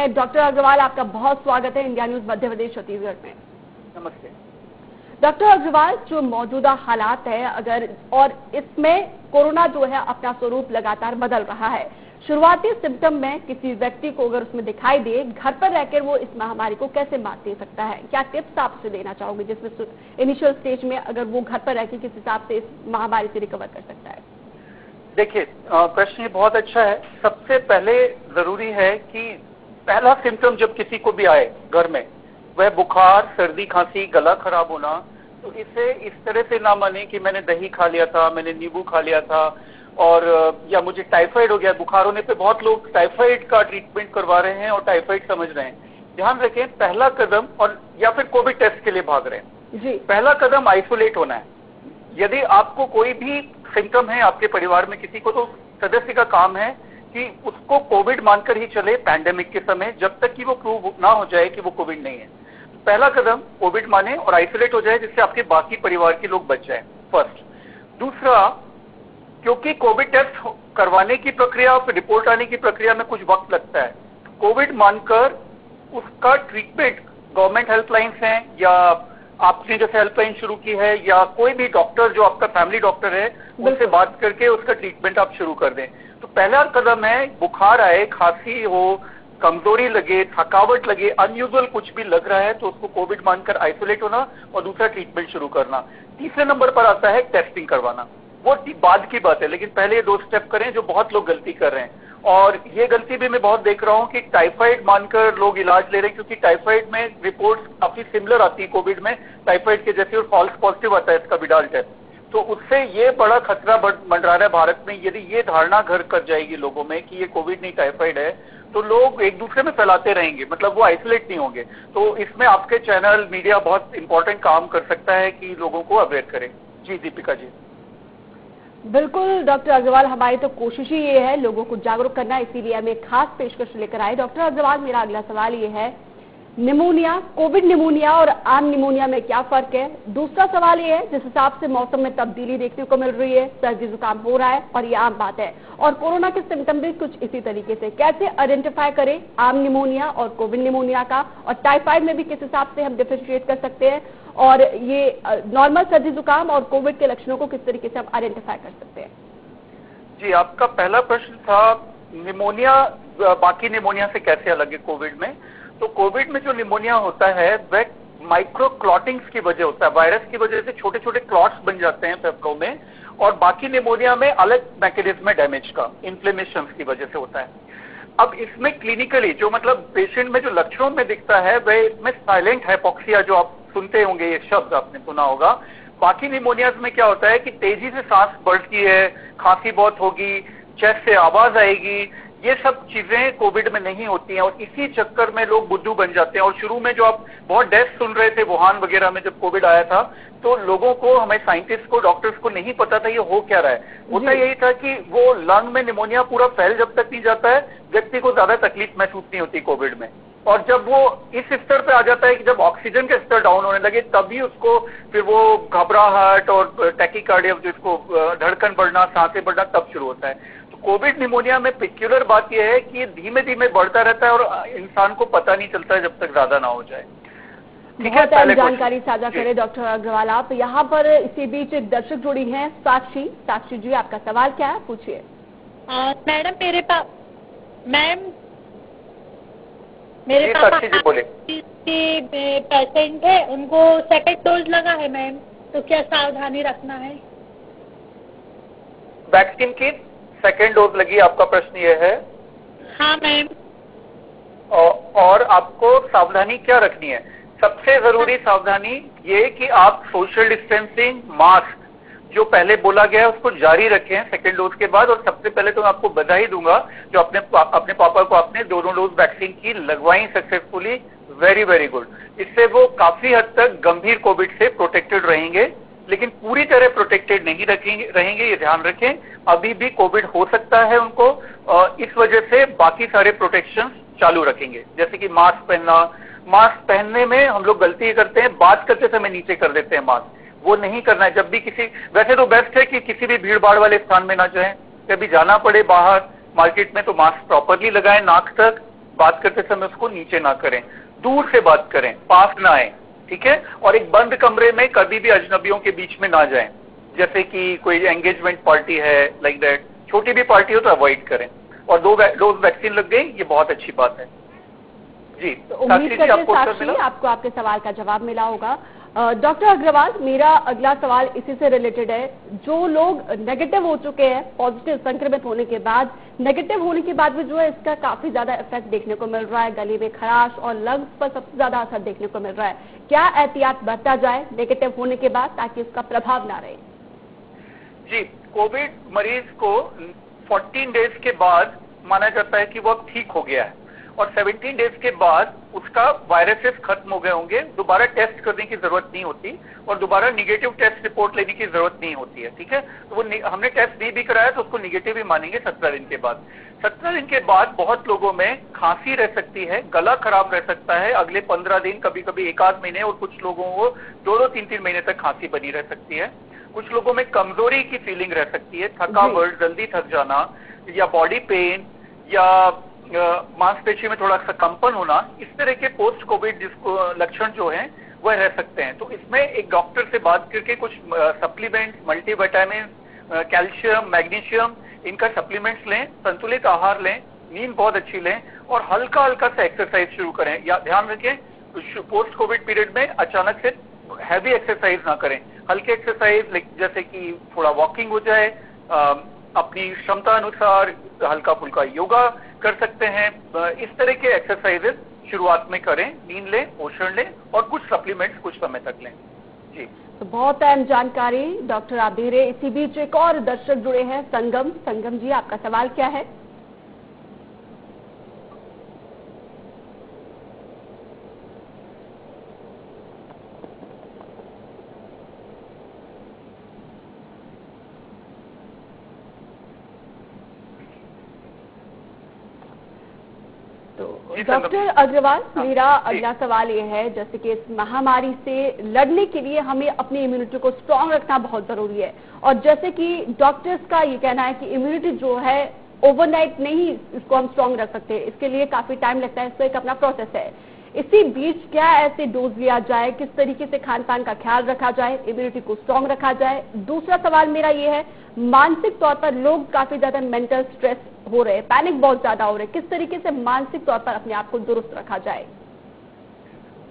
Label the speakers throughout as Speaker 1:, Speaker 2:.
Speaker 1: हैं। डॉक्टर अग्रवाल, आपका बहुत स्वागत है इंडिया न्यूज मध्य प्रदेश छत्तीसगढ़ में।
Speaker 2: नमस्ते
Speaker 1: डॉक्टर अग्रवाल, जो मौजूदा हालात है अगर और इसमें कोरोना जो है अपना स्वरूप लगातार बदल रहा है, शुरुआती सिम्टम में किसी व्यक्ति को अगर उसमें दिखाई दे, घर पर रहकर वो इस महामारी को कैसे मात दे सकता है? क्या टिप्स आप उसे देना चाहोगे जिसमें इनिशियल स्टेज में अगर वो घर पर रहकर किस हिसाब से इस महामारी से रिकवर कर सकता है?
Speaker 2: देखिए, प्रश्न ये बहुत अच्छा है। सबसे पहले जरूरी है कि पहला सिम्टम जब किसी को भी आए घर में, वह बुखार, सर्दी, खांसी, गला खराब होना, तो इसे इस तरह से ना माने कि मैंने दही खा लिया था, मैंने नींबू खा लिया था और या मुझे टाइफाइड हो गया। बुखार होने पे बहुत लोग टाइफाइड का ट्रीटमेंट करवा रहे हैं और टाइफाइड समझ रहे हैं। ध्यान रखें, पहला कदम, और या फिर कोविड टेस्ट के लिए भाग रहे हैं
Speaker 1: जी,
Speaker 2: पहला कदम आइसोलेट होना है। यदि आपको कोई भी सिम्टम है आपके परिवार में किसी को, तो सदस्य का काम है कि उसको कोविड मानकर ही चले पैंडेमिक के समय, जब तक कि वो प्रूव ना हो जाए कि वो कोविड नहीं है। पहला कदम कोविड माने और आइसोलेट हो जाए, जिससे आपके बाकी परिवार के लोग बच जाए, फर्स्ट। दूसरा, क्योंकि कोविड टेस्ट करवाने की प्रक्रिया, फिर रिपोर्ट आने की प्रक्रिया में कुछ वक्त लगता है, कोविड मानकर उसका ट्रीटमेंट गवर्नमेंट हेल्पलाइंस हैं या आपने जैसे हेल्पलाइन शुरू की है, या कोई भी डॉक्टर जो आपका फैमिली डॉक्टर है उनसे बात करके उसका ट्रीटमेंट आप शुरू कर दें। तो पहला कदम है, बुखार आए, खांसी हो, कमजोरी लगे, थकावट लगे, अनयूजुअल कुछ भी लग रहा है, तो उसको कोविड मानकर आइसोलेट होना और दूसरा ट्रीटमेंट शुरू करना। तीसरे नंबर पर आता है टेस्टिंग करवाना। वो बाद की बात है, लेकिन पहले ये 2 स्टेप करें, जो बहुत लोग गलती कर रहे हैं। और ये गलती भी मैं बहुत देख रहा हूँ कि टाइफाइड मानकर लोग इलाज ले रहे हैं, क्योंकि टाइफाइड में रिपोर्ट्स काफी सिमिलर आती है कोविड में, टाइफाइड के जैसे, और फॉल्स पॉजिटिव आता है इसका विडाल टेस्ट। तो उससे ये बड़ा खतरा मंडरा रहा है भारत में। यदि ये धारणा घर कर जाएगी लोगों में कि ये कोविड नहीं टाइफाइड है, तो लोग एक दूसरे में फैलाते रहेंगे, मतलब वो आइसोलेट नहीं होंगे। तो इसमें आपके चैनल, मीडिया बहुत इंपॉर्टेंट काम कर सकता है कि लोगों को अवेयर करें। जी दीपिका जी।
Speaker 1: बिल्कुल डॉक्टर अग्रवाल, हमारी तो कोशिश ही ये है लोगों को जागरूक करना, इसीलिए हम एक खास पेशकश लेकर आए। डॉक्टर अग्रवाल, मेरा अगला सवाल ये है, निमोनिया, कोविड निमोनिया और आम निमोनिया में क्या फर्क है? दूसरा सवाल ये है, जिस हिसाब से मौसम में तब्दीली देखने को मिल रही है, सर्दी जुकाम हो रहा है और ये आम बात है, और कोरोना के सिम्टम भी कुछ इसी तरीके से, कैसे आइडेंटिफाई करें आम निमोनिया और कोविड निमोनिया का, और टाइफाइड में भी किस हिसाब से हम डिफरेंशिएट कर सकते हैं, और ये नॉर्मल सर्दी जुकाम और कोविड के लक्षणों को किस तरीके से हम आइडेंटिफाई कर सकते हैं?
Speaker 2: जी, आपका पहला प्रश्न था निमोनिया बाकी निमोनिया से कैसे अलग है कोविड में। तो कोविड में जो निमोनिया होता है वह माइक्रो क्लॉटिंग्स की वजह होता है, वायरस की वजह से छोटे छोटे क्लॉट्स बन जाते हैं फेफड़ों में, और बाकी निमोनिया में अलग मैकेनिज्म है डैमेज का, इन्फ्लेमेशन की वजह से होता है। अब इसमें क्लिनिकली जो मतलब पेशेंट में जो लक्षणों में दिखता है वह इसमें साइलेंट हाइपोक्सिया, जो आप सुनते होंगे, ये शब्द आपने सुना होगा। बाकी निमोनिया में क्या होता है कि तेजी से सांस बढ़ती है, खांसी बहुत होगी, चेस्ट से आवाज आएगी, ये सब चीजें कोविड में नहीं होती हैं, और इसी चक्कर में लोग बुद्धू बन जाते हैं। और शुरू में जो आप बहुत डेथ सुन रहे थे वुहान वगैरह में जब कोविड आया था, तो लोगों को, हमें साइंटिस्ट को, डॉक्टर्स को नहीं पता था ये हो क्या रहा है। होता यही था कि वो लंग में निमोनिया पूरा फैल जब तक नहीं जाता है, व्यक्ति को ज्यादा तकलीफ महसूस नहीं होती कोविड में। और जब वो इस स्तर पे आ जाता है कि जब ऑक्सीजन का स्तर डाउन होने लगे, तभी उसको फिर वो घबराहट और टैकीकार्डिया, जिसको धड़कन बढ़ना, सांसें बढ़ना, तब शुरू होता है। तो कोविड निमोनिया में पिक्यूलर बात यह है कि धीमे धीमे बढ़ता रहता है और इंसान को पता नहीं चलता है जब तक ज्यादा ना हो जाए। ठीक है,
Speaker 1: पहले जानकारी साझा करें डॉक्टर अग्रवाल आप। यहाँ पर इसी बीच एक दर्शक जुड़ी हैं, साक्षी। साक्षी जी, आपका सवाल क्या है, पूछिए।
Speaker 3: मैडम, मेरे पापा पेशेंट है, उनको सेकंड डोज लगा है मैम, तो क्या सावधानी रखना है?
Speaker 2: वैक्सीन की सेकंड डोज लगी, आपका प्रश्न ये है?
Speaker 3: हाँ मैम।
Speaker 2: और आपको सावधानी क्या रखनी है? सबसे जरूरी सावधानी ये कि आप सोशल डिस्टेंसिंग, मास्क जो पहले बोला गया है उसको जारी रखें सेकेंड डोज के बाद। और सबसे पहले तो मैं आपको बधाई दूंगा जो अपने पापा को आपने दोनों डोज वैक्सीन की लगवाई सक्सेसफुली, वेरी वेरी गुड। इससे वो काफी हद तक गंभीर कोविड से प्रोटेक्टेड रहेंगे, लेकिन पूरी तरह प्रोटेक्टेड नहीं रहेंगे, ये ध्यान रखें। अभी भी कोविड हो सकता है उनको, इस वजह से बाकी सारे प्रोटेक्शन चालू रखेंगे, जैसे कि मास्क पहनना। मास्क पहनने में हम लोग गलती करते हैं, बात करते समय नीचे कर देते हैं मास्क, वो नहीं करना है। जब भी वैसे तो बेस्ट है कि किसी भी भीड़ भाड़ वाले स्थान में ना जाएं, कभी जाना पड़े बाहर मार्केट में तो मास्क प्रॉपरली लगाएं नाक तक, बात करते समय उसको नीचे ना करें, दूर से बात करें, पास ना आए, ठीक है। और एक बंद कमरे में कभी भी अजनबियों के बीच में ना जाएं, जैसे कि कोई एंगेजमेंट पार्टी है, लाइक दैट। छोटी भी पार्टी हो तो अवॉइड करें। और 2 डोज वैक्सीन लग गई, ये बहुत अच्छी बात है जी।
Speaker 1: तो उम्मीद करते हैं साक्षी आपको आपके सवाल का जवाब मिला होगा। डॉक्टर अग्रवाल, मेरा अगला सवाल इसी से रिलेटेड है। जो लोग नेगेटिव हो चुके हैं, पॉजिटिव संक्रमित होने के बाद, नेगेटिव होने के बाद भी जो है इसका काफी ज्यादा इफेक्ट देखने को मिल रहा है, गले में खराश और लंग्स पर सबसे ज्यादा असर देखने को मिल रहा है। क्या एहतियात बरता जाए नेगेटिव होने के बाद ताकि इसका प्रभाव ना रहे?
Speaker 2: जी, कोविड मरीज को 14 डेज के बाद माना जाता है कि वो अब ठीक हो गया है, और 17 डेज के बाद उसका वायरसेस खत्म हो गए होंगे, दोबारा टेस्ट करने की जरूरत नहीं होती और दोबारा निगेटिव टेस्ट रिपोर्ट लेने की जरूरत नहीं होती है, ठीक है। तो वो हमने टेस्ट नहीं भी कराया तो उसको निगेटिव ही मानेंगे 17 दिन के बाद। 17 दिन के बाद बहुत लोगों में खांसी रह सकती है, गला खराब रह सकता है अगले 15 दिन, कभी कभी 1-8 महीने, और कुछ लोगों को 2-2, 3-3 महीने तक खांसी बनी रह सकती है। कुछ लोगों में कमजोरी की फीलिंग रह सकती है, थकावट, जल्दी थक जाना, या बॉडी पेन, या मांसपेशी में थोड़ा सा कंपन होना, इस तरह के पोस्ट कोविड जिसको लक्षण जो हैं वह रह सकते हैं। तो इसमें एक डॉक्टर से बात करके कुछ सप्लीमेंट, मल्टीविटामिन, कैल्शियम, मैग्नीशियम, इनका सप्लीमेंट्स लें, संतुलित आहार लें, नींद बहुत अच्छी लें, और हल्का हल्का सा एक्सरसाइज शुरू करें। या ध्यान रखें, पोस्ट कोविड पीरियड में अचानक से हैवी एक्सरसाइज ना करें, हल्के एक्सरसाइज जैसे कि थोड़ा वॉकिंग हो जाए, अपनी क्षमता अनुसार हल्का फुल्का योगा कर सकते हैं, इस तरह के एक्सरसाइजेस शुरुआत में करें, नींद लें, पोषण लें, और कुछ सप्लीमेंट्स कुछ समय तक लें जी।
Speaker 1: तो बहुत अहम जानकारी डॉक्टर आप दे रहे। इसी बीच एक और दर्शक जुड़े हैं, संगम जी, आपका सवाल क्या है? डॉक्टर अग्रवाल, मेरा अगला सवाल ये है, जैसे कि इस महामारी से लड़ने के लिए हमें अपनी इम्यूनिटी को स्ट्रांग रखना बहुत जरूरी है, और जैसे कि डॉक्टर्स का ये कहना है कि इम्यूनिटी जो है ओवरनाइट नहीं इसको हम स्ट्रांग रख सकते, इसके लिए काफी टाइम लगता है, इसका एक अपना प्रोसेस है। इसी बीच क्या ऐसे डोज लिया जाए, किस तरीके से खान पान का ख्याल रखा जाए, इम्यूनिटी को स्ट्रांग रखा जाए? दूसरा सवाल मेरा ये है, मानसिक तौर पर लोग काफी ज्यादा मेंटल स्ट्रेस हो रहे हैं, पैनिक बहुत ज्यादा हो रहे हैं, किस तरीके से मानसिक तौर पर अपने आप को दुरुस्त रखा जाए?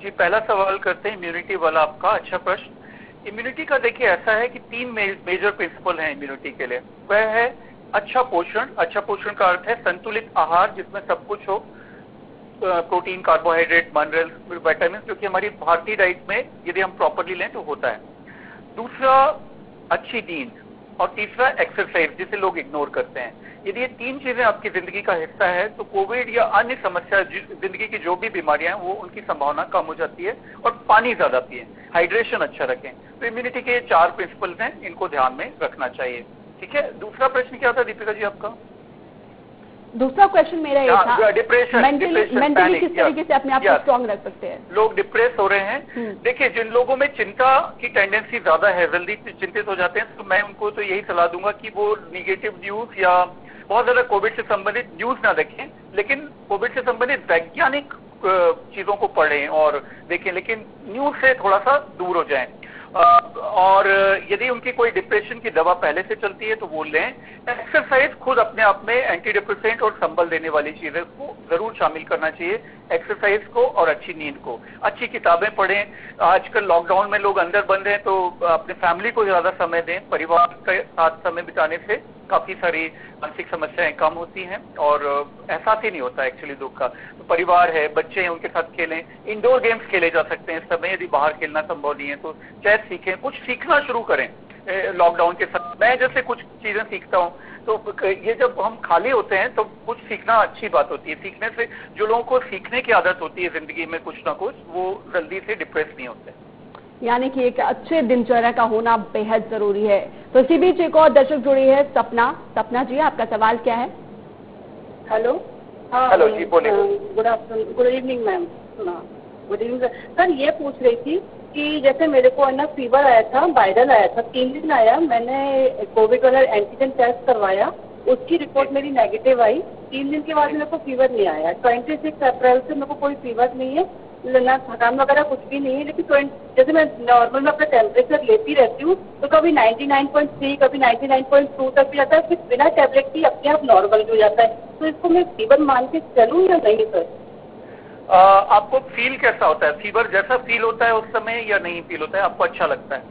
Speaker 2: जी, पहला सवाल करते हैं इम्यूनिटी वाला, आपका अच्छा प्रश्न। इम्यूनिटी का देखिए ऐसा है कि 3 मेजर प्रिंसिपल हैं इम्यूनिटी के लिए। वह है अच्छा पोषण। अच्छा पोषण का अर्थ है संतुलित आहार जिसमें सब कुछ हो, प्रोटीन, कार्बोहाइड्रेट, मिनरल्स, विटामिन, जो कि हमारी भारतीय डाइट में यदि हम प्रॉपरली लें तो होता है। दूसरा अच्छी नींद, और तीसरा एक्सरसाइज, जिसे लोग इग्नोर करते हैं। यदि ये 3 चीजें आपकी जिंदगी का हिस्सा है तो कोविड या अन्य समस्या, जिंदगी की जो भी बीमारियां हैं वो उनकी संभावना कम हो जाती है। और पानी ज्यादा पिएं, हाइड्रेशन अच्छा रखें। तो इम्यूनिटी के 4 प्रिंसिपल्स हैं, इनको ध्यान में रखना चाहिए, ठीक है। दूसरा प्रश्न क्या था दीपिका जी आपका?
Speaker 1: दूसरा क्वेश्चन मेरा ये था,
Speaker 2: डिप्रेशन,
Speaker 1: मेंटली किस तरीके से अपने आप को स्ट्रांग रख सकते हैं?
Speaker 2: लोग डिप्रेस हो रहे हैं। देखिए, जिन लोगों में चिंता की टेंडेंसी ज्यादा है, जल्दी चिंतित हो जाते हैं, तो मैं उनको तो यही सलाह दूंगा कि वो निगेटिव न्यूज या बहुत ज्यादा कोविड से संबंधित न्यूज ना देखें, लेकिन कोविड से संबंधित वैज्ञानिक चीजों को पढ़ें और देखें, लेकिन न्यूज से थोड़ा सा दूर हो जाएं। और यदि उनकी कोई डिप्रेशन की दवा पहले से चलती है तो वो लें। एक्सरसाइज खुद अपने आप में एंटी डिप्रेसेंट और संबल देने वाली चीजें को जरूर शामिल करना चाहिए, एक्सरसाइज को और अच्छी नींद को। अच्छी किताबें पढ़ें। आजकल लॉकडाउन में लोग अंदर बंद हैं तो अपने फैमिली को ज्यादा समय दें। परिवार के साथ समय बिताने से काफी सारी मानसिक समस्याएं कम होती हैं और एहसास ही नहीं होता एक्चुअली दुख का। तो परिवार है, बच्चे हैं, उनके साथ खेलें। इंडोर गेम्स खेले जा सकते हैं इस समय, यदि बाहर खेलना संभव नहीं है तो चेस सीखें, कुछ सीखना शुरू करें लॉकडाउन के साथ। मैं जैसे कुछ चीजें सीखता हूँ, तो ये जब हम खाली होते हैं तो कुछ सीखना अच्छी बात होती है। सीखने से जो लोगों को सीखने की आदत होती है जिंदगी में कुछ ना कुछ, वो जल्दी से डिप्रेस नहीं होते।
Speaker 1: यानी कि एक अच्छे दिनचर्या का होना बेहद जरूरी है। तो इसी बीच एक और दर्शक जुड़ी है, सपना जी, आपका सवाल क्या है?
Speaker 3: हेलो।
Speaker 2: हेलो जी, बोलिए।
Speaker 3: Good afternoon, good evening ma'am. Good evening sir. ये पूछ रही थी कि जैसे मेरे को है ना फीवर आया था, वायरल आया था, 3 दिन आया। मैंने कोविड वाला एंटीजन टेस्ट करवाया, उसकी रिपोर्ट मेरी नेगेटिव आई, 3 दिन के बाद मेरे को फीवर नहीं आया। 26 अप्रैल से मेरे को कोई फीवर नहीं है, ना थकान वगैरह कुछ भी नहीं है। लेकिन जैसे मैं नॉर्मल में अपना टेम्परेचर लेती रहती हूँ तो कभी 99.3 कभी 99.2 तक भी जाता है, फिर बिना टैबलेट की अपने आप नॉर्मल हो जाता है। तो इसको मैं फीवर मान के चलूँ या नहीं सर?
Speaker 2: आपको फील कैसा होता है? फीवर जैसा फील होता है उस समय या नहीं फील होता है? आपको अच्छा लगता है?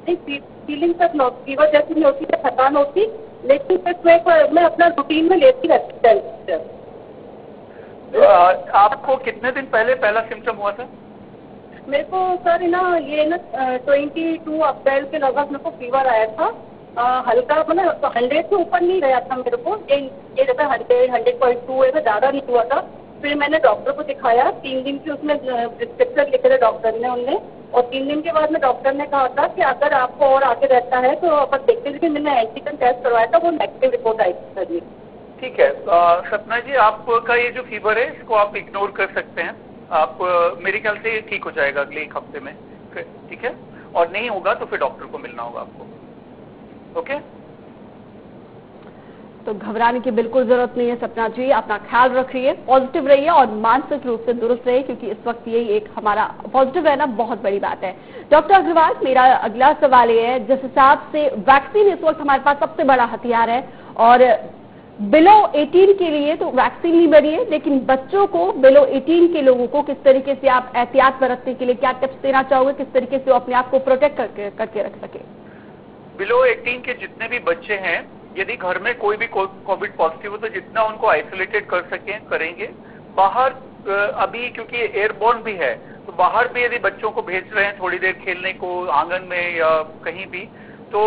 Speaker 3: नहीं, फीलिंग तक फीवर जैसी नहीं होती है, थकान होती, लेकिन फिर मैं अपना रूटीन में लेती रहती हूँ।
Speaker 2: आपको कितने दिन पहले पहला सिम्टम हुआ था?
Speaker 3: मेरे को सर ना ये ना 22 अप्रैल के लगभग मेरे को फीवर आया था। हल्का मतलब 100 से ऊपर नहीं गया था मेरे को, ये जैसा 100.2 ऐसा ज़्यादा नहीं हुआ था। फिर मैंने डॉक्टर को दिखाया, 3 दिन की उसमें प्रिस्क्रिप्शन लिखे थे डॉक्टर ने उनने, और 3 दिन के बाद में डॉक्टर ने कहा था कि अगर आपको और आगे रहता है तो अपन देखते थे। मैंने एंटीजन टेस्ट करवाया था, वो नेगेटिव रिपोर्ट आई थी सर।
Speaker 2: ठीक है सपना जी, आपका ये जो फीवर है इसको आप इग्नोर कर सकते हैं। आप मेरे ख्याल से ये ठीक हो जाएगा अगले 1 हफ्ते में, ठीक है? और नहीं होगा तो फिर डॉक्टर को मिलना होगा आपको। ओके,
Speaker 1: तो घबराने की बिल्कुल जरूरत नहीं है सपना जी, अपना ख्याल रखिए, पॉजिटिव रहिए और मानसिक रूप से दुरुस्त रहिए, क्योंकि इस वक्त यही एक हमारा पॉजिटिव रहना बहुत बड़ी बात है। डॉक्टर अग्रवाल, मेरा अगला सवाल ये है, जिस हिसाब से वैक्सीन इस वक्त हमारे पास सबसे बड़ा हथियार है, और बिलो 18 के लिए तो वैक्सीन नहीं बनी है, लेकिन बच्चों को, बिलो 18 के लोगों को किस तरीके से आप एहतियात बरतने के लिए क्या टिप्स देना चाहोगे, किस तरीके से वो अपने आप को प्रोटेक्ट करके रख सके?
Speaker 2: बिलो 18 के जितने भी बच्चे हैं, यदि घर में कोई भी कोविड पॉजिटिव हो तो जितना उनको आइसोलेटेड कर सकें करेंगे। बाहर अभी क्योंकि एयरबोर्न भी है, तो बाहर भी यदि बच्चों को भेज रहे हैं थोड़ी देर खेलने को आंगन में या कहीं भी, तो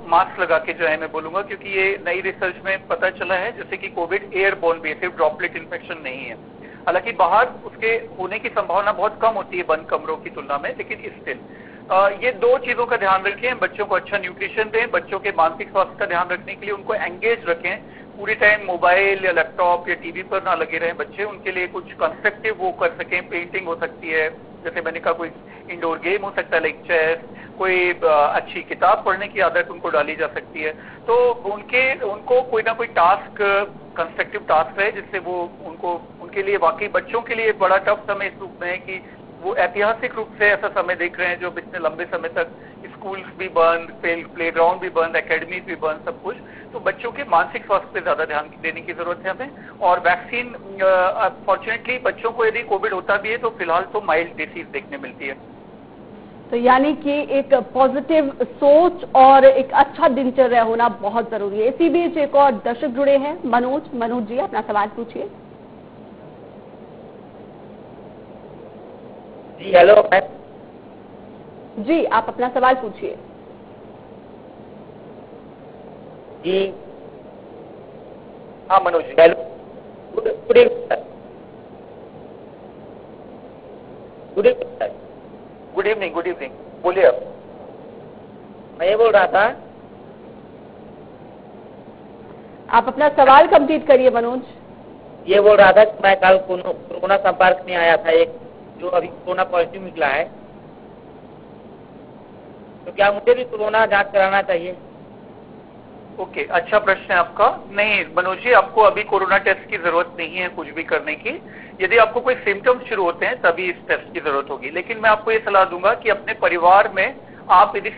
Speaker 2: मास्क लगा के जो है मैं बोलूंगा, क्योंकि ये नई रिसर्च में पता चला है जैसे कि कोविड एयरबोर्न भी है, सिर्फ ड्रॉपलेट इन्फेक्शन नहीं है। हालांकि बाहर उसके होने की संभावना बहुत कम होती है बंद कमरों की तुलना में, लेकिन स्टिल ये 2 चीजों का ध्यान रखें। बच्चों को अच्छा न्यूट्रिशन दें, बच्चों के मानसिक स्वास्थ्य का ध्यान रखने के लिए उनको एंगेज रखें, पूरी टाइम मोबाइल या लैपटॉप या टीवी पर ना लगे रहें बच्चे। उनके लिए कुछ कंस्ट्रक्टिव वो कर सकें, पेंटिंग हो सकती है, जैसे मैंने कहा कोई इंडोर गेम हो सकता है लाइक चेस, कोई अच्छी किताब पढ़ने की आदत उनको डाली जा सकती है। तो उनको कोई ना कोई टास्क, कंस्ट्रक्टिव टास्क है जिससे वो उनके लिए, वाकई बच्चों के लिए बड़ा टफ समय इस रूप में है कि वो ऐतिहासिक रूप से ऐसा समय देख रहे हैं जो इतने लंबे समय तक स्कूल्स भी बंद, प्लेग्राउंड भी बंद, एकेडमीज भी बंद, सब कुछ। तो बच्चों के मानसिक स्वास्थ्य पे ज्यादा ध्यान देने की जरूरत है हमें। और वैक्सीन, फॉर्चुनेटली बच्चों को यदि कोविड होता भी है तो फिलहाल तो माइल्ड डिसीज देखने मिलती है।
Speaker 1: तो यानी कि एक पॉजिटिव सोच और एक अच्छा दिनचर्या होना बहुत जरूरी है। इसी बीच एक और दर्शक जुड़े हैं, मनोज जी, अपना सवाल पूछिए।
Speaker 4: जी हेलो मैम।
Speaker 1: जी, आप अपना सवाल पूछिए।
Speaker 4: जी
Speaker 2: हाँ Manoj ji.
Speaker 4: Hello, good evening sir. Good evening sir.
Speaker 2: Good evening, बोलिए आप।
Speaker 4: मैं ये बोल रहा था,
Speaker 1: आप अपना सवाल कंप्लीट करिए मनोज।
Speaker 4: ये बोल रहा था कि मैं कल कोरोना संपर्क में आया था एक, जो अभी कोरोना पॉजिटिव निकला है, तो क्या मुझे भी कोरोना जांच कराना चाहिए?
Speaker 2: ओके, अच्छा प्रश्न है आपका। नहीं मनोज जी, आपको अभी कोरोना टेस्ट की जरूरत नहीं है कुछ भी करने की। यदि आपको कोई सिम्टम्स शुरू होते हैं तभी इस टेस्ट की जरूरत होगी। लेकिन मैं आपको ये सलाह दूंगा कि अपने परिवार में आप यदि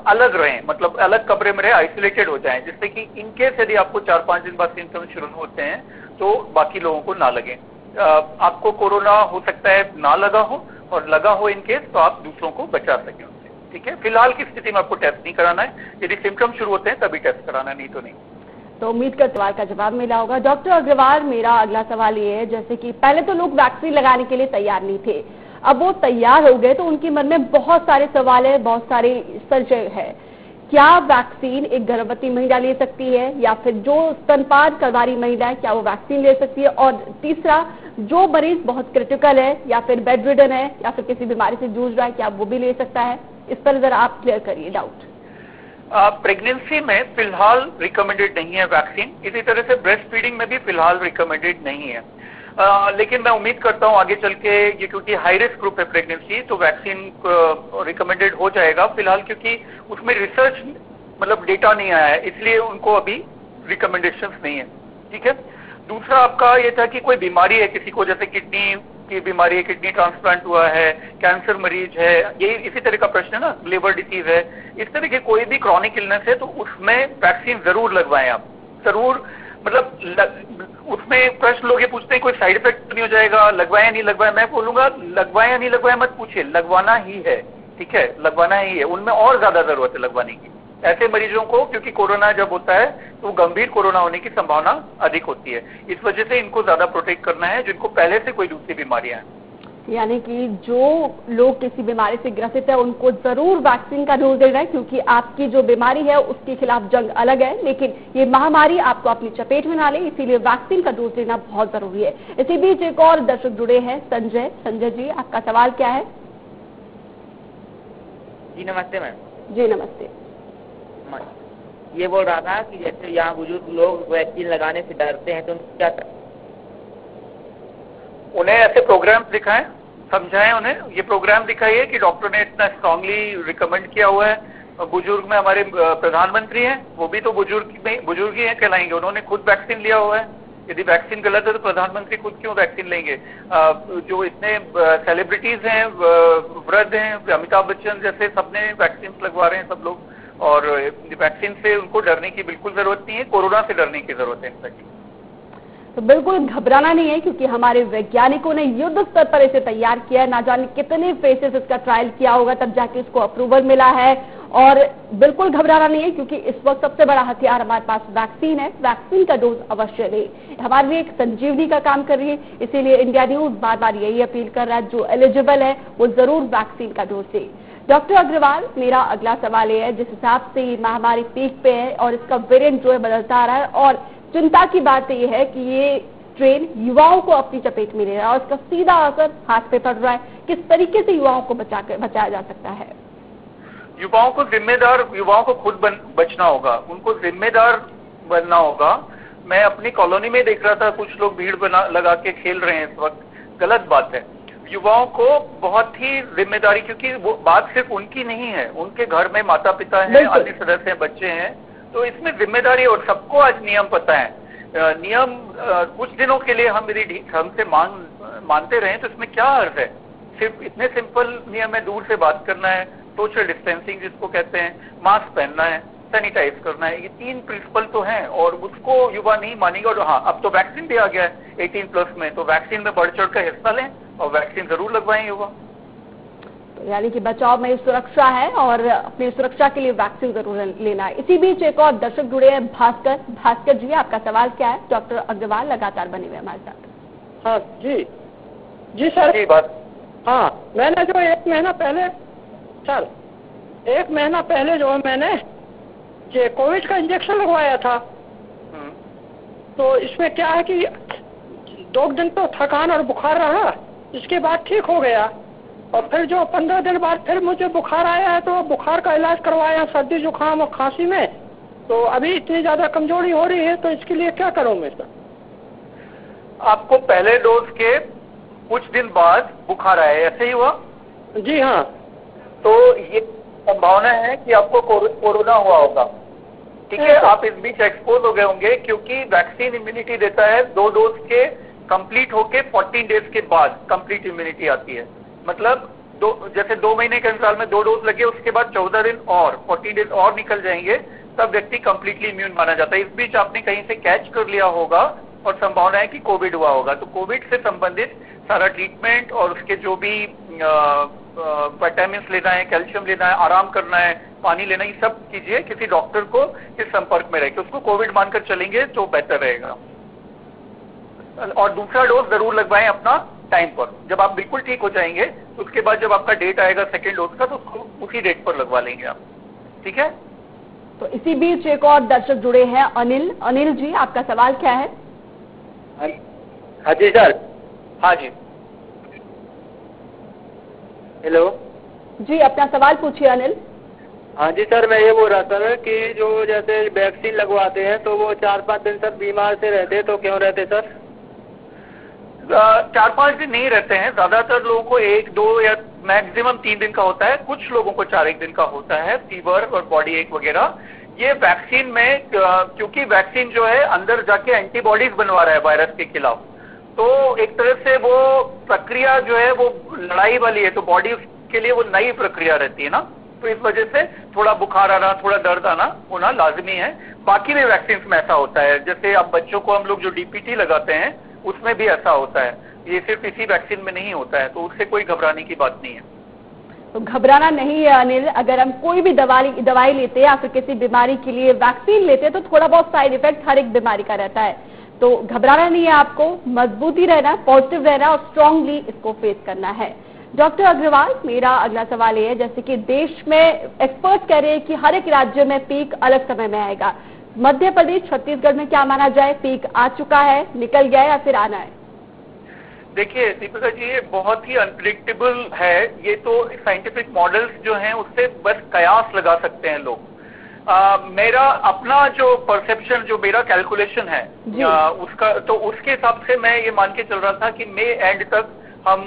Speaker 2: अलग रहें, मतलब अलग कमरे में रहें, आइसोलेटेड हो जाएं, जिससे कि इनकेस यदि आपको 4-5 दिन बाद सिम्टम्स शुरू होते हैं तो बाकी लोगों को ना लगे। आपको कोरोना हो सकता है ना लगा हो, और लगा हो इनकेस तो आप दूसरों को बचा सकें उससे, ठीक है? फिलहाल की स्थिति में आपको टेस्ट नहीं कराना है। यदि सिम्टम्स शुरू होते हैं तभी टेस्ट कराना है, नहीं तो नहीं।
Speaker 1: तो उम्मीद कर सवाल का जवाब मिला होगा। डॉक्टर अग्रवाल, मेरा अगला सवाल ये है, जैसे कि पहले तो लोग वैक्सीन लगाने के लिए तैयार नहीं थे, अब वो तैयार हो गए तो उनके मन में बहुत सारे सवाल है, बहुत सारे संशय है। क्या वैक्सीन एक गर्भवती महिला ले सकती है, या फिर जो स्तनपान करवारी महिला है क्या वो वैक्सीन ले सकती है? और तीसरा, जो मरीज बहुत क्रिटिकल है या फिर बेड रिडन है या फिर किसी बीमारी से जूझ रहा है, क्या वो भी ले सकता है? इस पर जरा आप क्लियर करिए डाउट।
Speaker 2: प्रेगनेंसी में फिलहाल रिकमेंडेड नहीं है वैक्सीन, इसी तरह से ब्रेस्ट फीडिंग में भी फिलहाल रिकमेंडेड नहीं है। लेकिन मैं उम्मीद करता हूं आगे चल के, ये क्योंकि हाई रिस्क ग्रुप है प्रेगनेंसी, तो वैक्सीन रिकमेंडेड हो जाएगा फिलहाल, क्योंकि उसमें रिसर्च मतलब डेटा नहीं आया है, इसलिए उनको अभी रिकमेंडेशंस नहीं है, ठीक है? दूसरा आपका ये था कि कोई बीमारी है किसी को, जैसे किडनी की बीमारी है, किडनी ट्रांसप्लांट हुआ है, कैंसर मरीज है, यही इसी तरह का प्रश्न है ना, लिवर डिसीज है, इस तरह की कोई भी क्रॉनिक इलनेस है तो उसमें वैक्सीन जरूर लगवाएं आप, जरूर। मतलब उसमें प्रश्न लोग ये पूछते हैं कोई साइड इफेक्ट नहीं हो जाएगा, लगवाएं या नहीं लगवाएं। मैं बोलूंगा लगवाएं या नहीं लगवाएं मत पूछिए, लगवाना ही है, ठीक है, लगवाना ही है। उनमें और ज्यादा जरूरत है लगवाने की, ऐसे मरीजों को, क्योंकि कोरोना जब होता है तो गंभीर कोरोना होने की संभावना अधिक होती है। इस वजह से इनको ज्यादा प्रोटेक्ट करना है जिनको पहले से कोई दूसरी बीमारियां हैं।
Speaker 1: यानी कि जो लोग किसी बीमारी से ग्रसित है उनको जरूर वैक्सीन का डोज देना है, क्योंकि आपकी जो बीमारी है उसके खिलाफ जंग अलग है, लेकिन ये महामारी आपको अपनी चपेट में ना ले, इसीलिए वैक्सीन का डोज देना बहुत जरूरी है। इसी बीच एक और दर्शक जुड़े हैं, संजय। संजय जी, आपका सवाल क्या है?
Speaker 4: जी नमस्ते मैम।
Speaker 1: जी नमस्ते।
Speaker 4: ये बोल रहा था कि जैसे यहाँ बुजुर्ग लोग वैक्सीन लगाने से डरते हैं तो उनको क्या करें?
Speaker 2: उन्हें ऐसे प्रोग्राम दिखाएं, समझाएं उन्हें। ये प्रोग्राम दिखाइए कि डॉक्टर ने इतना स्ट्रांगली रिकमेंड किया हुआ है। बुजुर्ग में हमारे प्रधानमंत्री हैं, वो भी तो बुजुर्ग ही हैं कहलाएंगे, उन्होंने खुद वैक्सीन लिया हुआ है। यदि वैक्सीन गलत है तो प्रधानमंत्री खुद क्यों वैक्सीन लेंगे? जो इतने सेलिब्रिटीज हैं, वृद्ध हैं, अमिताभ बच्चन जैसे, सबने वैक्सीन लगवा रहे हैं सब लोग, और वैक्सीन से उनको डरने की बिल्कुल जरूरत नहीं है, कोरोना से डरने की जरूरत है इनकी।
Speaker 1: तो बिल्कुल घबराना नहीं है, क्योंकि हमारे वैज्ञानिकों ने युद्ध स्तर पर इसे तैयार किया है। ना जाने कितने फेसेस इसका ट्रायल किया होगा तब जाके इसको अप्रूवल मिला है। और बिल्कुल घबराना नहीं है, क्योंकि इस वक्त सबसे बड़ा हथियार हमारे पास वैक्सीन है। वैक्सीन का डोज अवश्य लें, हमारे लिए एक संजीवनी का काम कर रही है। इसीलिए इंडिया न्यूज बार बार यही अपील कर रहा है, जो एलिजिबल है वो जरूर वैक्सीन का डोज ले। डॉक्टर अग्रवाल, मेरा अगला सवाल ये है, जिस हिसाब से ये महामारी पीक पे है और इसका वेरिएंट जो है बदलता आ रहा है, और चिंता की बात यह है कि ये ट्रेन युवाओं को अपनी चपेट में ले रहा है और इसका सीधा असर हाथ पे पड़ रहा है। किस तरीके से युवाओं को बचाया जा सकता है?
Speaker 2: युवाओं को खुद बचना होगा, उनको जिम्मेदार बनना होगा। मैं अपनी कॉलोनी में देख रहा था, कुछ लोग भीड़ लगा के खेल रहे हैं इस वक्त, गलत बात है। युवाओं को बहुत ही जिम्मेदारी, क्योंकि वो बात सिर्फ उनकी नहीं है, उनके घर में माता पिता हैं, अन्य सदस्य हैं, बच्चे हैं, तो इसमें जिम्मेदारी। और सबको आज नियम पता है। नियम कुछ दिनों के लिए हमसे मानते रहे तो इसमें क्या अर्थ है? सिर्फ इतने सिंपल नियम है, दूर से बात करना है, सोशल डिस्टेंसिंग जिसको कहते हैं, मास्क पहनना है, सैनिटाइज करना है, ये 3 प्रिंसिपल तो हैं, और उसको युवा नहीं मानेगा। और हाँ, अब तो वैक्सीन भी आ गया है 18+ में, तो वैक्सीन में बढ़ चढ़ कर हिस्सा लें और वैक्सीन जरूर लगवाएं युवा।
Speaker 1: यानी कि बचाव में सुरक्षा है और अपनी सुरक्षा के लिए वैक्सीन जरूर लेना है। इसी बीच एक और दर्शक जुड़े हैं, भास्कर। भास्कर जी, आपका सवाल क्या है? डॉक्टर अग्रवाल लगातार बने हुए हमारे साथ।
Speaker 5: हाँ जी सर।
Speaker 2: जी बात।
Speaker 5: हाँ, मैंने जो 1 महीना पहले सर 1 महीना पहले जो मैंने ये कोविड का इंजेक्शन लगवाया था, तो इसमें क्या है कि 2 दिन तो थकान और बुखार रहा, इसके बाद ठीक हो गया, और फिर जो 15 दिन बाद फिर मुझे बुखार आया है, तो बुखार का इलाज करवाया सर्दी जुकाम और खांसी में, तो अभी इतनी ज्यादा कमजोरी हो रही है, तो इसके लिए क्या करूं मैं सर?
Speaker 2: आपको पहले डोज के कुछ दिन बाद बुखार आया, ऐसे ही हुआ?
Speaker 5: जी हाँ।
Speaker 2: तो ये संभावना है कि आपको कोरोना हुआ होगा, ठीक है। आप इस बीच एक्सपोज हो गए होंगे, क्योंकि वैक्सीन इम्यूनिटी देता है 2 डोज के कंप्लीट होके 14 डेज के बाद कंप्लीट इम्यूनिटी आती है। मतलब जैसे 2 महीने के अंतराल में 2 डोज लगे, उसके बाद 14 दिन और 14 डेज और निकल जाएंगे, तब व्यक्ति कंप्लीटली इम्यून माना जाता है। इस बीच आपने कहीं से कैच कर लिया होगा और संभावना है कि कोविड हुआ होगा। तो कोविड से संबंधित सारा ट्रीटमेंट और उसके जो भी विटामिन लेना है, कैल्शियम लेना है, आराम करना है, पानी लेना, ये सब कीजिए। किसी डॉक्टर को इस संपर्क में रह के उसको कोविड मानकर चलेंगे तो बेहतर रहेगा। और दूसरा डोज जरूर लगवाएं अपना टाइम पर। जब आप बिल्कुल ठीक हो जाएंगे तो उसके बाद जब आपका डेट आएगा सेकेंड डोज का, तो उसको उसी डेट पर लगवा लेंगे आप, ठीक है।
Speaker 1: तो इसी बीच एक और दर्शक जुड़े हैं, अनिल। अनिल जी, आपका सवाल क्या है?
Speaker 4: हाँ जी सर।
Speaker 2: हाँ जी,
Speaker 4: हेलो
Speaker 1: जी, अपना सवाल पूछिए अनिल।
Speaker 4: हाँ जी सर, मैं ये बोल रहा था कि जो जैसे वैक्सीन लगवाते हैं तो वो 4-5 दिन तक बीमार से रहते हैं, तो क्यों रहते सर?
Speaker 2: 4-5 दिन नहीं रहते हैं। ज्यादातर लोगों को 1-2 या मैक्सिमम 3 दिन का होता है, कुछ लोगों को 4-1 दिन का होता है, फीवर और बॉडी एक वगैरह। ये वैक्सीन में क्योंकि वैक्सीन जो है अंदर जाके एंटीबॉडीज बनवा रहा है वायरस के खिलाफ, तो एक तरह से वो प्रक्रिया जो है वो लड़ाई वाली है, तो बॉडी के लिए वो नई प्रक्रिया रहती है ना, तो इस वजह से थोड़ा बुखार आना, थोड़ा दर्द आना होना लाजमी है। बाकी भी वैक्सीन में ऐसा होता है, जैसे अब बच्चों को हम लोग जो डीपीटी लगाते हैं उसमें भी ऐसा होता है, ये सिर्फ इसी वैक्सीन में नहीं होता है, तो उससे कोई घबराने की बात नहीं है।
Speaker 1: तो घबराना नहीं है अनिल, अगर हम कोई भी दवाई लेते हैं या फिर किसी बीमारी के लिए वैक्सीन लेते हैं तो थोड़ा बहुत साइड इफेक्ट हर एक बीमारी का रहता है, तो घबराना नहीं है, आपको मजबूती रहना, पॉजिटिव रहना और स्ट्रांगली इसको फेस करना है। डॉक्टर अग्रवाल, मेरा अगला सवाल ये है, जैसे कि देश में एक्सपर्ट कह रहे हैं कि हर एक राज्य में पीक अलग समय में आएगा, मध्य प्रदेश छत्तीसगढ़ में क्या माना जाए, पीक आ चुका है, निकल गया है या फिर आना है?
Speaker 2: देखिए दीपिका जी, ये बहुत ही अनप्रिडिक्टेबल है, ये तो साइंटिफिक मॉडल्स जो हैं उससे बस कयास लगा सकते हैं लोग। मेरा अपना जो परसेप्शन, जो मेरा कैलकुलेशन है उसका, तो उसके हिसाब से मैं ये मान के चल रहा था कि मई एंड तक हम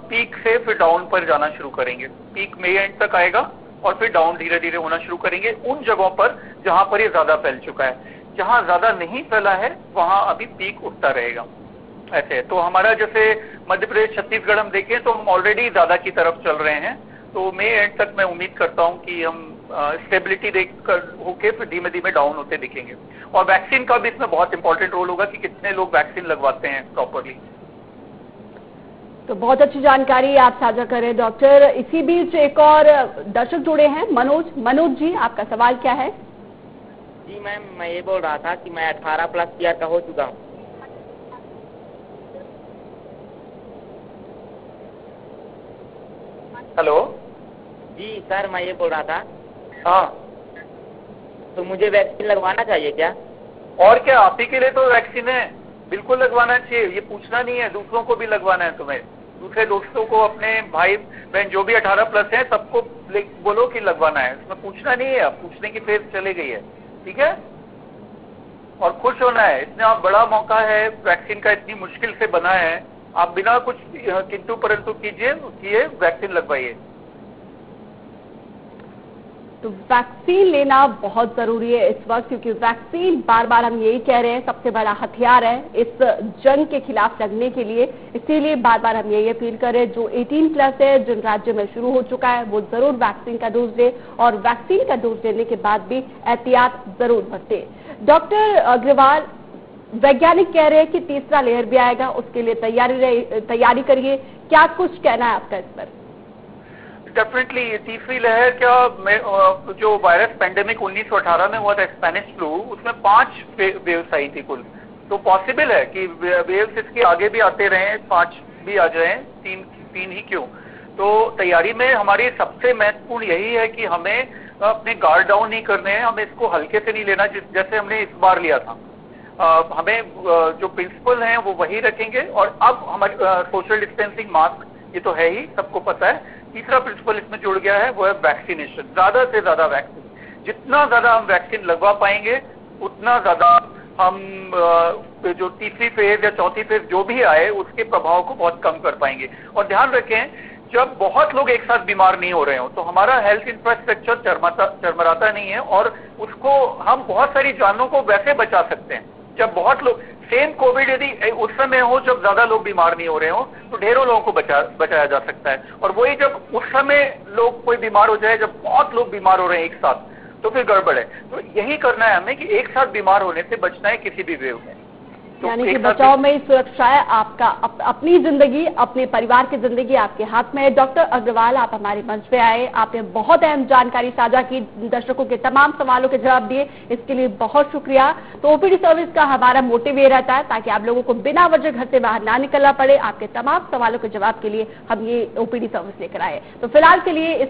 Speaker 2: पीक से फिर डाउन पर जाना शुरू करेंगे। पीक मई एंड तक आएगा और फिर डाउन धीरे धीरे होना शुरू करेंगे उन जगहों पर जहां पर ये ज्यादा फैल चुका है। जहां ज्यादा नहीं फैला है वहां अभी पीक उठता रहेगा। ऐसे तो हमारा जैसे मध्य प्रदेश छत्तीसगढ़ हम देखें तो हम ऑलरेडी ज्यादा की तरफ चल रहे हैं, तो मई एंड तक मैं उम्मीद करता हूं कि हम स्टेबिलिटी देखकर होके फिर धीमे धीमे डाउन होते दिखेंगे। और वैक्सीन का भी इसमें बहुत इंपॉर्टेंट रोल होगा कि कितने लोग वैक्सीन लगवाते हैं प्रॉपरली।
Speaker 1: तो बहुत अच्छी जानकारी आप साझा करें डॉक्टर। इसी बीच एक और दर्शक जुड़े हैं, मनोज जी, आपका सवाल क्या है?
Speaker 6: जी मैम, मैं ये बोल रहा था कि मैं 18+ ईयर का हो चुका हूँ।
Speaker 2: हेलो
Speaker 6: जी सर, मैं ये बोल रहा था,
Speaker 2: हाँ,
Speaker 6: तो मुझे वैक्सीन लगवाना चाहिए क्या?
Speaker 2: और क्या, आप ही के लिए तो वैक्सीन है, बिल्कुल लगवाना चाहिए। ये पूछना नहीं है, दूसरों को भी लगवाना है तुम्हें, दूसरे दोस्तों को, अपने भाई बहन जो भी 18+ हैं सबको बोलो कि लगवाना है। इसमें पूछना नहीं है, अब पूछने की फेज चली गई है, ठीक है। और खुश होना है, इतना बड़ा मौका है वैक्सीन का, इतनी मुश्किल से बना है, आप बिना कुछ किंतु परंतु किए वैक्सीन लगवाइए।
Speaker 1: तो वैक्सीन लेना बहुत जरूरी है इस वक्त, क्योंकि वैक्सीन, बार बार हम यही कह रहे हैं, सबसे बड़ा हथियार है इस जंग के खिलाफ लड़ने के लिए। इसीलिए बार बार हम यही अपील कर रहे हैं, जो 18+ है, जिन राज्यों में शुरू हो चुका है, वो जरूर वैक्सीन का डोज ले और वैक्सीन का डोज लेने के बाद भी एहतियात जरूर बरते। डॉक्टर अग्रवाल, वैज्ञानिक कह रहे हैं कि तीसरा लेयर भी आएगा, उसके लिए तैयारी करिए, क्या कुछ कहना है आपका इस पर?
Speaker 2: डेफिनेटली तीसरी लहर क्या, जो वायरस पेंडेमिक 1918 में हुआ था, स्पेनिश फ्लू, उसमें 5 वेव्स आई थी कुल, तो पॉसिबल है कि वेव्स इसके आगे भी आते रहे, 5 भी आ जाए, 3 ही क्यों। तो तैयारी में हमारी सबसे महत्वपूर्ण यही है कि हमें अपने गार्ड डाउन नहीं करने हैं, हमें इसको हल्के से नहीं लेना जैसे हमने इस बार लिया था। हमें जो प्रिंसिपल हैं वो वही रखेंगे, और अब हमारी सोशल डिस्टेंसिंग, मास्क, ये तो है ही, सबको पता है। तीसरा प्रिंसिपल इसमें जुड़ गया है, वो है वैक्सीनेशन, ज्यादा से ज्यादा वैक्सीन। जितना ज्यादा हम वैक्सीन लगवा पाएंगे उतना ज्यादा हम जो तीसरी फेज या चौथी फेज जो भी आए उसके प्रभाव को बहुत कम कर पाएंगे। और ध्यान रखें, जब बहुत लोग एक साथ बीमार नहीं हो रहे हो तो हमारा हेल्थ इंफ्रास्ट्रक्चर चरमराता नहीं है, और उसको हम बहुत सारी जानों को वैसे बचा सकते हैं। जब बहुत लोग, सेम कोविड यदि उस समय हो जब ज्यादा लोग बीमार नहीं हो रहे हो तो ढेरों लोगों को बचाया जा सकता है। और वही जब उस समय लोग कोई बीमार हो जाए, जब बहुत लोग बीमार हो रहे हैं एक साथ, तो फिर गड़बड़ है। तो यही करना है हमें कि एक साथ बीमार होने से बचना है किसी भी वेव में। तो
Speaker 1: यानी कि बचाव में ही सुरक्षा है, आपका अपनी जिंदगी, अपने परिवार की जिंदगी आपके हाथ में है। डॉक्टर अग्रवाल, आप हमारे मंच पे आए, आपने बहुत अहम जानकारी साझा की, दर्शकों के तमाम सवालों के जवाब दिए, इसके लिए बहुत शुक्रिया। तो ओपीडी सर्विस का हमारा मोटिव ये रहता है ताकि आप लोगों को बिना वजह घर से बाहर ना निकलना पड़े। आपके तमाम सवालों के जवाब के लिए हम ये ओपीडी सर्विस लेकर आए। तो फिलहाल के लिए इस